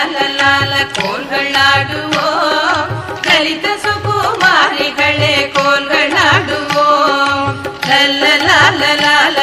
லால கோல்களாடுவோம் லலித சுகுமாரிகளே கோல்களாடுவோம்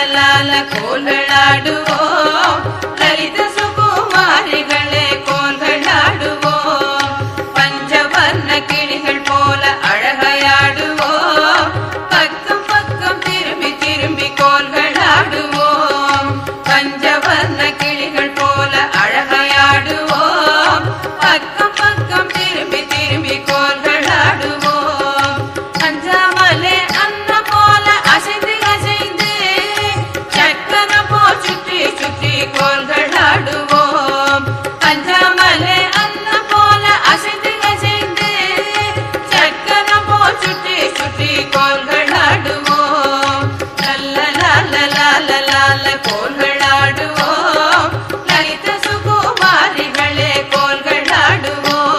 லால கோல்களாடுவோம் லலித சுகுமாரிகளே கோல்களாடுவோம் பஞ்சவர்ண கிளிகள் போல அழகையாடுவோம் பக்கம் பக்கம் திரும்பி திரும்பி கோல்களாடுவோம் பஞ்சவர்ண கிளிகள் போல அழகையாடுவோம் பக்கம் பக்கம் திரும்பி திரும்பி கோல்களாடுவோம் அஞ்சாமலே அன்ன போல அசைந்து அசைந்து சக்கர போல் சுற்றி சுற்றி கோல்களாடுவோம் அஞ்சாமலே அன்ன போல அசைந்து அசைந்து சக்கர போல் சுற்றி சுற்றி கோல்களாடுவோம் லால கோல்களாடுவோம் லலித சுகுமாரிகளே கோல்களாடுவோம்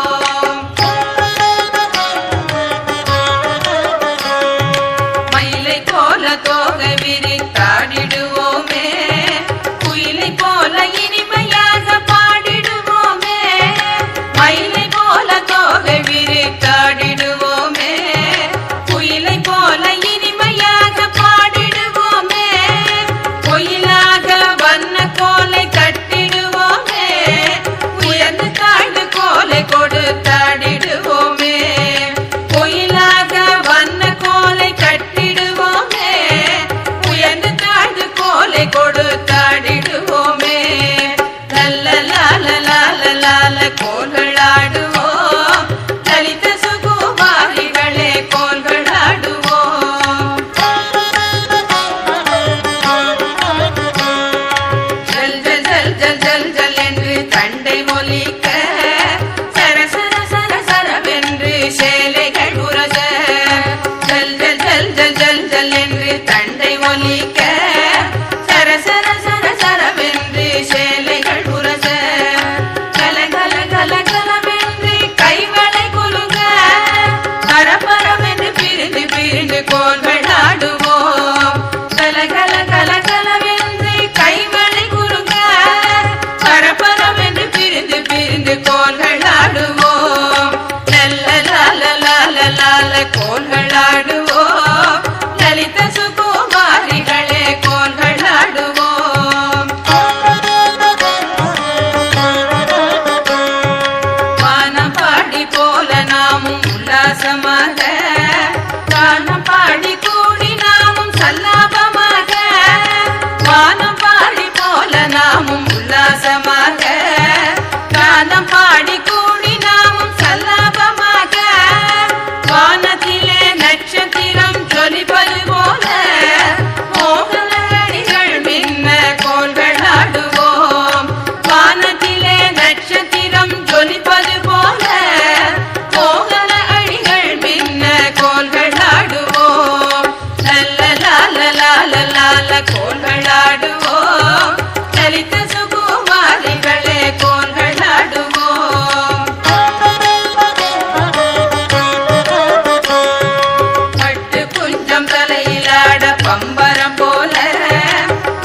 மயிலை போல தோகை விரித்தாடிடுவோமே குயிலை போல இனிமையாக பாடிடுவோமே மயிலை போல தோகை விரித்தாடிடுவோமே குயிலை போல இனிமையாக பாடிடுவோமே கோயிலாக வண்ண கோலை கட்டிடுவோமே உயர்ந்து தாழ்ந்து கோலை கொடுத்தாடிடுவோமே கோயிலாக வண்ண கோலை கட்டிடுவோமே உயர்ந்து தாழ்ந்து கோலை கொடுத்தாடிடுவோமே லால கோல்களாடுவோம் லலித சுகுமாரிகளே கோல்களாடுவோம் ஜல் ஜல் ஜல் ஜல் ஜல் என்று தண்டை ஒலிக்க சர சர சர சரவென்று சேலைகள் உரச ஜல் ஜல் ஜல் ஜல் ஜல் ஜல் என்று தண்டை ஒலிக்க சர சர சர சரவென்று சேலைகள் உரச கல கல கல கலவென்று கைவளை குலுங்க பரபரவென்று பிரிந்து பிரிந்து கோல்களாடுவோம் கல கல கல கலவென்று கைவளை குலுங்க பரபரவென்று பிரிந்து பிரிந்து கோல்களாடுவோம் லால கோல்களாடுவோம் லலித சுகுமாரிகளே கோல்களாடுவோம் வானம் பாடி போல நாமும் உல்லாசமாக கானம் பாடி கூடி நாமும் சல்லாபமாக வானம் பாடி போல நாமும் உல்லாசமாக கானம் பாடி கூடி நாமும் சல்லாபமாக வானத்திலே நட்சத்திரம் ஜொலிப்பது போல மோகனடிகள் மின்ன கோல்களாடுவோம் வானத்திலே நட்சத்திரம் ஜொலிப்பது போல மோகன அடிகள் மின்ன கோல்களாடுவோம் லால கோல்களாடுவோம் லலித சுகுமாரிகளே கோல்களாடுவோம் பட்டு குஞ்சம் தலையிலாட பம்பரம் போல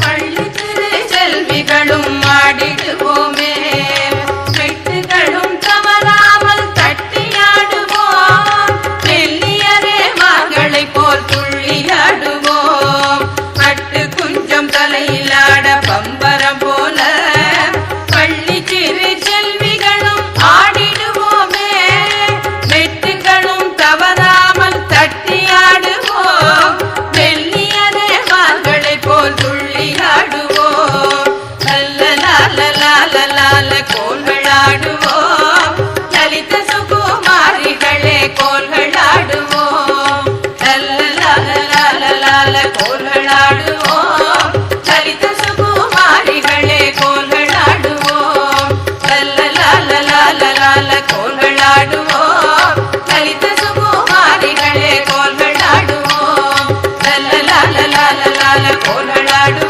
பள்ளி திரு செல்விகளும் ஆடிடுவோமே வெட்டுகளும் தவறாமல் தட்டியாடுவோம் வெள்ளியரே மகளை போல் துள்ளியாடுவோம் பட்டு குஞ்சம் தலையிலாட பம்பரம் போல பள்ளி சிறு செல்விகளும் ஆடிடுவோமே வெட்டுகளும் தவறாமல் தட்டியாடுவோம் வெள்ளியரே மகளை போல் துள்ளியாடுவோம் லால கோல்களாடுவோம் லலித சுகுமாரிகளே கோல்களாடுவோம் லால கோல்களாடுவோம் லலித சுகுமாரிகளே கோல்களாடுவோம் லால கோல்களாடுவோம் லலித சுகுமாரிகளே கோல்களாடுவோம் லால கோல்களாடுவோம்